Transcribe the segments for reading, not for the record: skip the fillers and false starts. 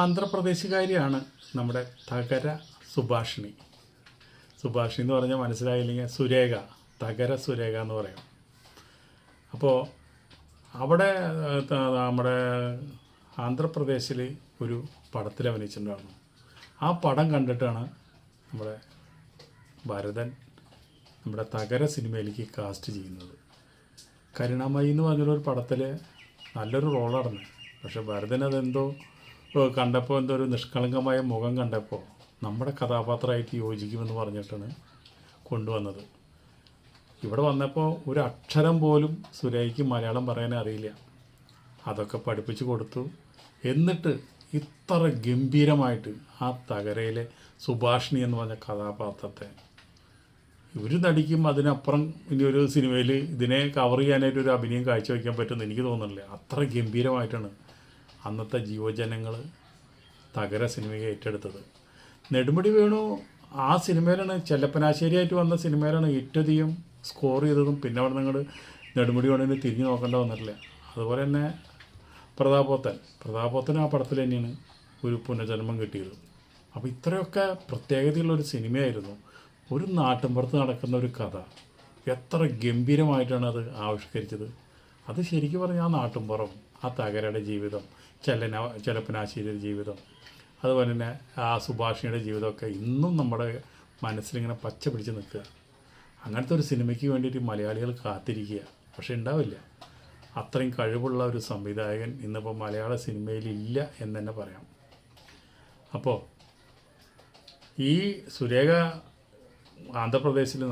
ആന്ധ്രാപ്രദേശുകാരിയാണ് നമ്മുടെ തകര സുഭാഷിണി. സുഭാഷിണി എന്ന് പറഞ്ഞാൽ മനസ്സിലായില്ലെങ്കിൽ സുരേഖ, തകര സുരേഖ എന്ന് പറയാം. അപ്പോൾ അവിടെ നമ്മുടെ ആന്ധ്രാപ്രദേശിൽ ഒരു പടത്തിൽ അഭിനയിച്ചിട്ടുണ്ടായിരുന്നു. ആ പടം കണ്ടിട്ടാണ് നമ്മുടെ ഭരതൻ നമ്മുടെ തകര സിനിമയിലേക്ക് കാസ്റ്റ് ചെയ്യുന്നത്. കരുണാമയി എന്ന് പറഞ്ഞൊരു പടത്തിൽ നല്ലൊരു റോളായിരുന്നു. പക്ഷെ ഭരതൻ അതെന്തോ കണ്ടപ്പോൾ എന്തോ ഒരു നിഷ്കളങ്കമായ മുഖം കണ്ടപ്പോൾ നമ്മുടെ കഥാപാത്രമായിട്ട് യോജിക്കുമെന്ന് പറഞ്ഞിട്ടാണ് കൊണ്ടുവന്നത്. ഇവിടെ വന്നപ്പോൾ ഒരു അക്ഷരം പോലും സുരേഖയ്ക്ക് മലയാളം പറയാൻ അറിയില്ല. അതൊക്കെ പഠിപ്പിച്ചു കൊടുത്തു. എന്നിട്ട് ഇത്ര ഗംഭീരമായിട്ട് ആ തകരയിലെ സുഭാഷിണി എന്ന് പറഞ്ഞ കഥാപാത്രത്തെ ഒരു നടിക്കും അതിനപ്പുറം ഇനി ഒരു സിനിമയിൽ ഇതിനെ കവർ ചെയ്യാനായിട്ട് ഒരു അഭിനയം കാഴ്ചവെക്കാൻ പറ്റുമെന്ന് എനിക്ക് തോന്നുന്നില്ല. അത്ര ഗംഭീരമായിട്ടാണ് അന്നത്തെ യുവജനങ്ങൾ തകര സിനിമയെ ഏറ്റെടുത്തത്. നെടുമുടി വേണു ആ സിനിമയിലാണ്, ചെല്ലപ്പനാശ്ശേരിയായിട്ട് വന്ന സിനിമയിലാണ് ഏറ്റവും അധികം സ്കോർ ചെയ്തതും. പിന്നെ അവിടെ നിങ്ങൾ നെടുമുടി വേണുവിന് തിരിഞ്ഞു നോക്കേണ്ട വന്നിട്ടില്ല. അതുപോലെ തന്നെ പ്രതാപോത്തൻ ആ പടത്തിൽ തന്നെയാണ് ഒരു പുനർജന്മം കിട്ടിയത്. അപ്പോൾ ഇത്രയൊക്കെ പ്രത്യേകതയുള്ളൊരു സിനിമയായിരുന്നു. ഒരു നാട്ടിൻപുറത്ത് നടക്കുന്ന ഒരു കഥ എത്ര ഗംഭീരമായിട്ടാണ് അത് ആവിഷ്കരിച്ചത്. അത് ശരിക്കും പറഞ്ഞാൽ ആ നാട്ടിൻപുറം, ആ തകരയുടെ ജീവിതം, ചെലപ്പനാശ്ശേരിയുടെ ജീവിതം, അതുപോലെ തന്നെ ആ സുഭാഷിണിയുടെ ജീവിതമൊക്കെ ഇന്നും നമ്മുടെ മനസ്സിലിങ്ങനെ പച്ച പിടിച്ച് നിൽക്കുക. അങ്ങനത്തെ ഒരു സിനിമയ്ക്ക് വേണ്ടിയിട്ട് മലയാളികൾ കാത്തിരിക്കുക. പക്ഷെ ഉണ്ടാവില്ല. അത്രയും കഴിവുള്ള ഒരു സംവിധായകൻ ഇന്നിപ്പോൾ മലയാള സിനിമയിലില്ല എന്ന് തന്നെ പറയാം. അപ്പോൾ ഈ സുരേഖ ആന്ധ്രാപ്രദേശിൽ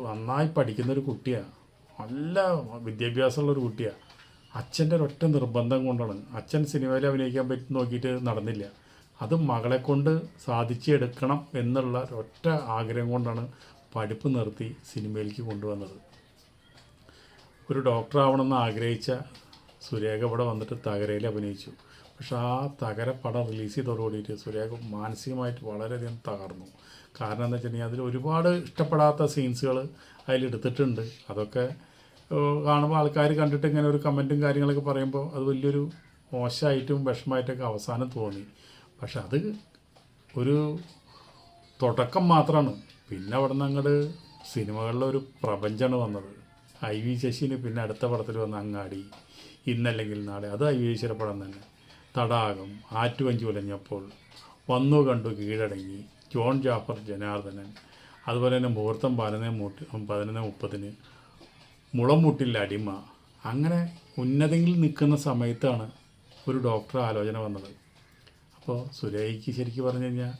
നന്നായി പഠിക്കുന്നൊരു കുട്ടിയാണ്. നല്ല വിദ്യാഭ്യാസമുള്ളൊരു കുട്ടിയാണ്. അച്ഛൻ്റെ ഒരൊറ്റ നിർബന്ധം കൊണ്ടാണ്. അച്ഛൻ സിനിമയിൽ അഭിനയിക്കാൻ പറ്റി നോക്കിയിട്ട് നടന്നില്ല. അത് മകളെ കൊണ്ട് സാധിച്ചെടുക്കണം എന്നുള്ള ഒറ്റ ആഗ്രഹം കൊണ്ടാണ് പഠിപ്പ് നിർത്തി സിനിമയിലേക്ക് കൊണ്ടുവന്നത്. ഒരു ഡോക്ടർ ആവണമെന്ന് ആഗ്രഹിച്ച സുരേഖ ഇവിടെ വന്നിട്ട് തകരയിൽ അഭിനയിച്ചു. പക്ഷെ ആ തകര പടം റിലീസ് ചെയ്തതോടുകൂടിയിട്ട് സുരേഖ മാനസികമായിട്ട് വളരെയധികം തകർന്നു. കാരണം എന്താ വെച്ചിട്ടുണ്ടെങ്കിൽ അതിൽ ഒരുപാട് ഇഷ്ടപ്പെടാത്ത സീൻസുകൾ അതിലെടുത്തിട്ടുണ്ട്. അതൊക്കെ കാണുമ്പോൾ ആൾക്കാർ കണ്ടിട്ട് ഇങ്ങനെ ഒരു കമൻറ്റും കാര്യങ്ങളൊക്കെ പറയുമ്പോൾ അത് വലിയൊരു മോശമായിട്ടും വിഷമമായിട്ടൊക്കെ അവസാനം തോന്നി. പക്ഷെ അത് ഒരു തുടക്കം മാത്രമാണ്. പിന്നെ അവിടെ നിന്ന് അങ്ങോട്ട് സിനിമകളിലൊരു പ്രപഞ്ചമാണ് വന്നത്. ഐ വി ശശിന് പിന്നെ അടുത്ത പടത്തിൽ വന്ന അങ്ങാടി, ഇന്നല്ലെങ്കിൽ നാളെ, അത് ഐ വി ശശിയുടെ പടം തന്നെ. തടാകം, ആറ്റുവഞ്ചി ഉലഞ്ഞപ്പോൾ, വന്നു കണ്ടു കീഴടങ്ങി, ജോൺ ജാഫർ ജനാർദ്ദനൻ, അതുപോലെ തന്നെ മുഹൂർത്തം 11:30, മുളമുട്ടിൽ അടിമ. അങ്ങനെ ഉന്നതങ്ങളിൽ നിൽക്കുന്ന സമയത്താണ് ഒരു ഡോക്ടർ ആലോചന വന്നത്. അപ്പോൾ സുരേഖയ്ക്ക് ശരിക്കും പറഞ്ഞു കഴിഞ്ഞാൽ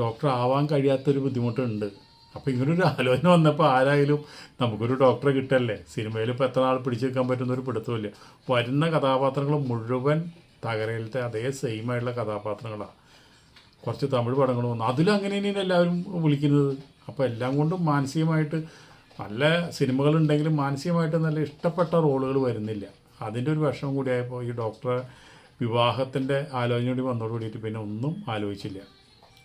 ഡോക്ടർ ആവാൻ കഴിയാത്തൊരു ബുദ്ധിമുട്ടുണ്ട്. അപ്പോൾ ഇങ്ങനൊരു ആലോചന വന്നപ്പോൾ ആരായാലും നമുക്കൊരു ഡോക്ടറെ കിട്ടല്ലേ. സിനിമയിൽ ഇപ്പോൾ എത്ര നാൾ പിടിച്ചു വെക്കാൻ പറ്റുന്നൊരു പിടുത്തമില്ല. വരുന്ന കഥാപാത്രങ്ങൾ മുഴുവൻ തകരയിലത്തെ അതേ സെയിമായിട്ടുള്ള കഥാപാത്രങ്ങളാണ്. കുറച്ച് തമിഴ് പടങ്ങൾ വന്നു, അതിലും അങ്ങനെ തന്നെയാണ് എല്ലാവരും വിളിക്കുന്നത്. അപ്പോൾ എല്ലാം കൊണ്ടും മാനസികമായിട്ട് നല്ല സിനിമകളുണ്ടെങ്കിലും മാനസികമായിട്ട് നല്ല ഇഷ്ടപ്പെട്ട റോളുകൾ വരുന്നില്ല. അതിൻ്റെ ഒരു വിഷമം കൂടിയായപ്പോൾ ഈ ഡോക്ടറെ വിവാഹത്തിൻ്റെ ആലോചന കൂടി വന്നതോടുകൂടിയിട്ട് പിന്നെ ഒന്നും ആലോചിച്ചില്ല.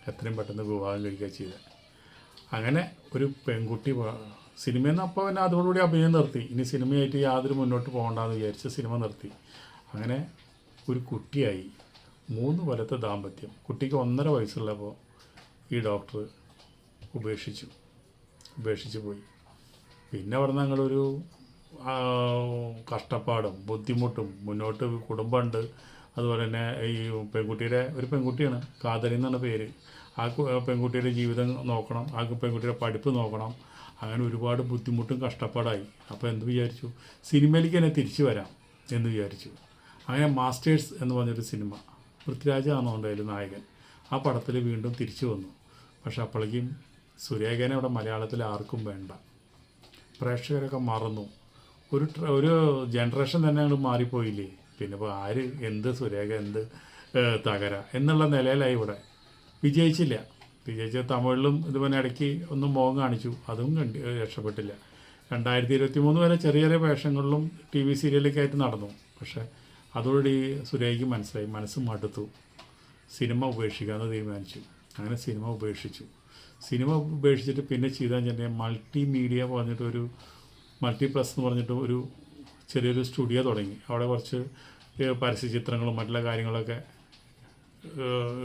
എത്രയും പെട്ടെന്ന് വിവാഹം കഴിക്കുക ചെയ്തത്. അങ്ങനെ ഒരു പെൺകുട്ടി സിനിമയിൽ നിന്ന് അപ്പോൾ പിന്നെ അതോടുകൂടി അഭിനയം നിർത്തി. ഇനി സിനിമയായിട്ട് യാതൊരു മുന്നോട്ട് പോകണ്ടെന്ന് വിചാരിച്ച് സിനിമ നിർത്തി. അങ്ങനെ ഒരു കുട്ടിയായി. 3 കൊല്ലത്തെ ദാമ്പത്യം. കുട്ടിക്ക് 1.5 വയസ്സുള്ളപ്പോൾ ഈ ഡോക്ടർ ഉപേക്ഷിച്ച് പോയി. പിന്നെ അവിടെ നിന്ന് ഞങ്ങളൊരു കഷ്ടപ്പാടും ബുദ്ധിമുട്ടും, മുന്നോട്ട് കുടുംബമുണ്ട്. അതുപോലെ തന്നെ ഈ ഒരു പെൺകുട്ടിയാണ്, കാതലി എന്നാണ് പേര്. ആ പെൺകുട്ടിയുടെ ജീവിതം നോക്കണം, ആ പെൺകുട്ടിയുടെ പഠിപ്പ് നോക്കണം. അങ്ങനെ ഒരുപാട് ബുദ്ധിമുട്ടും കഷ്ടപ്പാടായി. അപ്പോൾ എന്ത് വിചാരിച്ചു, സിനിമയിലേക്ക് തന്നെ തിരിച്ചു വരാം എന്ന് വിചാരിച്ചു. അങ്ങനെ മാസ്റ്റേഴ്സ് എന്ന് പറഞ്ഞൊരു സിനിമ, പൃഥ്വിരാജാണോ ഉണ്ടായാലും നായകൻ, ആ പടത്തിൽ വീണ്ടും തിരിച്ചു വന്നു. പക്ഷെ അപ്പോഴേക്കും സുരേഖനെ അവിടെ മലയാളത്തിൽ ആർക്കും വേണ്ട. പ്രേക്ഷകരൊക്കെ മറന്നു. ഒരു ജനറേഷൻ തന്നെ അങ്ങോട്ട് മാറിപ്പോയില്ലേ. പിന്നെ ഇപ്പോൾ ആര് എന്ത് സുരേഖ എന്ത് തകര എന്നുള്ള നിലയിലായി. ഇവിടെ വിജയിച്ച തമിഴിലും ഇതുപോലെ ഇടയ്ക്ക് ഒന്ന് മുഖം കാണിച്ചു, അതും രക്ഷപ്പെട്ടില്ല. 2023 വരെ ചെറിയ ചെറിയ വേഷങ്ങളിലും ടി വി സീരിയലൊക്കെ ആയിട്ട് നടന്നു. പക്ഷേ അതോടുകൂടി സുരേഖയ്ക്ക് മനസ്സ് മടുത്തു. സിനിമ ഉപേക്ഷിക്കാമെന്ന് തീരുമാനിച്ചു. അങ്ങനെ സിനിമ ഉപേക്ഷിച്ചിട്ട് പിന്നെ ചെയ്താൽ തന്നെ മൾട്ടിമീഡിയ പറഞ്ഞിട്ടൊരു മൾട്ടിപ്ലസ് എന്ന് പറഞ്ഞിട്ട് ഒരു ചെറിയൊരു സ്റ്റുഡിയോ തുടങ്ങി. അവിടെ കുറച്ച് പരസ്യ ചിത്രങ്ങളും മറ്റുള്ള കാര്യങ്ങളൊക്കെ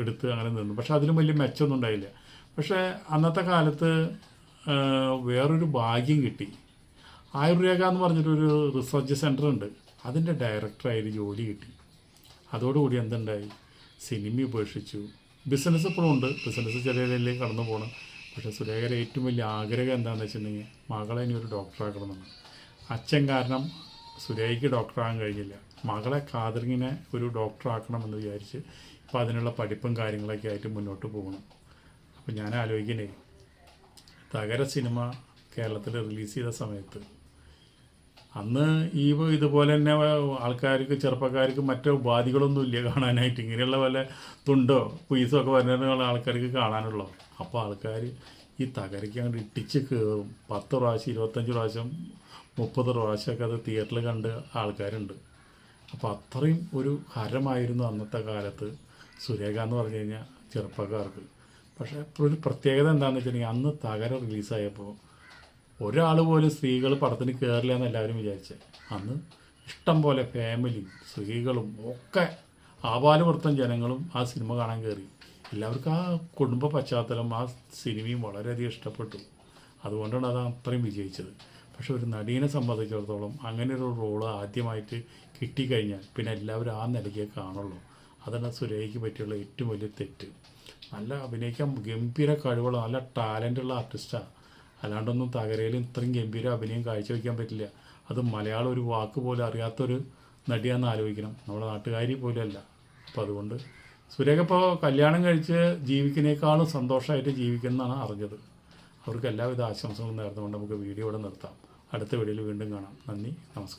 എടുത്ത് അങ്ങനെ നിന്നു. പക്ഷെ അതിലും വലിയ മെച്ചമൊന്നും ഉണ്ടായില്ല. പക്ഷേ അന്നത്തെ കാലത്ത് വേറൊരു ഭാഗ്യം കിട്ടി. ആയുർരേഖ എന്ന് പറഞ്ഞിട്ടൊരു റിസർച്ച് സെൻ്റർ ഉണ്ട്, അതിൻ്റെ ഡയറക്ടറായിട്ട് ജോലി കിട്ടി. അതോടുകൂടി എന്തുണ്ടായി, സിനിമ ഉപേക്ഷിച്ചു. ബിസിനസ് ഇപ്പോഴും ഉണ്ട്, ബിസിനസ് ചെറിയ രീതിയിലേക്ക് കടന്നു പോകണം. പക്ഷേ സുരേഖയുടെ ഏറ്റവും വലിയ ആഗ്രഹം എന്താണെന്ന് വെച്ചിട്ടുണ്ടെങ്കിൽ മകളെ ഇനി ഒരു ഡോക്ടറാക്കണമെന്നാണ്. അച്ഛൻ കാരണം സുരേഖയ്ക്ക് ഡോക്ടറാകാൻ കഴിഞ്ഞില്ല. മകളെ കാതറിങ്ങിനെ ഒരു ഡോക്ടറാക്കണമെന്ന് വിചാരിച്ച് ഇപ്പോൾ അതിനുള്ള പഠിപ്പും കാര്യങ്ങളൊക്കെ ആയിട്ട് മുന്നോട്ട് പോകണം. അപ്പോൾ ഞാൻ ആലോചിക്കണേ, തകര സിനിമ കേരളത്തിൽ റിലീസ് ചെയ്ത സമയത്ത് അന്ന് ഈ ഇതുപോലെ തന്നെ ആൾക്കാർക്ക്, ചെറുപ്പക്കാർക്ക് മറ്റു ഉപാധികളൊന്നും ഇല്ല കാണാനായിട്ട്. ഇങ്ങനെയുള്ള വല്ല തുണ്ടോ പീസോ ഒക്കെ വരുന്ന ആൾക്കാർക്ക് കാണാനുള്ളൂ. അപ്പോൾ ആൾക്കാർ ഈ തകരയ്ക്ക് അങ്ങോട്ട് ഇട്ടിച്ച് കയറും. 10 പ്രാവശ്യം 25 പ്രാവശ്യം 30 പ്രാവശ്യമൊക്കെ അത് തിയേറ്ററിൽ കണ്ട് ആൾക്കാരുണ്ട്. അപ്പോൾ അത്രയും ഒരു ഹരമായിരുന്നു അന്നത്തെ കാലത്ത് സുരേഖ എന്ന് പറഞ്ഞു കഴിഞ്ഞാൽ ചെറുപ്പക്കാർക്ക്. പക്ഷേ ഒരു പ്രത്യേകത എന്താണെന്ന് വെച്ചിട്ടുണ്ടെങ്കിൽ അന്ന് തകര റിലീസായപ്പോൾ ഒരാൾ പോലും സ്ത്രീകൾ പടത്തിന് കയറില്ല എന്ന് എല്ലാവരും വിചാരിച്ചത്. അന്ന് ഇഷ്ടം പോലെ ഫാമിലി, സ്ത്രീകളും ഒക്കെ ആപാലവൃത്തം ജനങ്ങളും ആ സിനിമ കാണാൻ കയറി. എല്ലാവർക്കും ആ കുടുംബ പശ്ചാത്തലം, ആ സിനിമയും വളരെയധികം ഇഷ്ടപ്പെട്ടു. അതുകൊണ്ടാണ് അത് അത്രയും വിജയിച്ചത്. പക്ഷെ ഒരു നടീനെ സംബന്ധിച്ചിടത്തോളം അങ്ങനെ ഒരു റോള് ആദ്യമായിട്ട് കിട്ടിക്കഴിഞ്ഞാൽ പിന്നെ എല്ലാവരും ആ നിലയ്ക്കേ കാണുള്ളൂ. അതാണ് സുരേഖയ്ക്ക് പറ്റിയുള്ള ഏറ്റവും വലിയ തെറ്റ്. നല്ല അഭിനയിക്കാൻ ഗംഭീര കഴിവുള്ള നല്ല ടാലൻ്റുള്ള ആർട്ടിസ്റ്റാണ്. അല്ലാണ്ടൊന്നും തകരയിൽ ഇത്രയും ഗംഭീര അഭിനയം കാഴ്ചവെക്കാൻ പറ്റില്ല. അത് മലയാളം ഒരു വാക്ക് പോലും അറിയാത്തൊരു നടിയാണെന്ന് ആലോചിക്കണം. നമ്മുടെ നാട്ടുകാരി പോലും അല്ല. അപ്പോൾ അതുകൊണ്ട് സുരേഖ ഇപ്പോൾ കല്യാണം കഴിച്ച് ജീവിക്കുന്നേക്കാളും സന്തോഷമായിട്ട് ജീവിക്കുന്നതാണ് അറിഞ്ഞത്. അവർക്ക് എല്ലാവിധ ആശംസകളും നേർന്നുകൊണ്ട് നമുക്ക് വീഡിയോ ഇവിടെ നിർത്താം. അടുത്ത വീഡിയോയിൽ വീണ്ടും കാണാം. നന്ദി, നമസ്കാരം.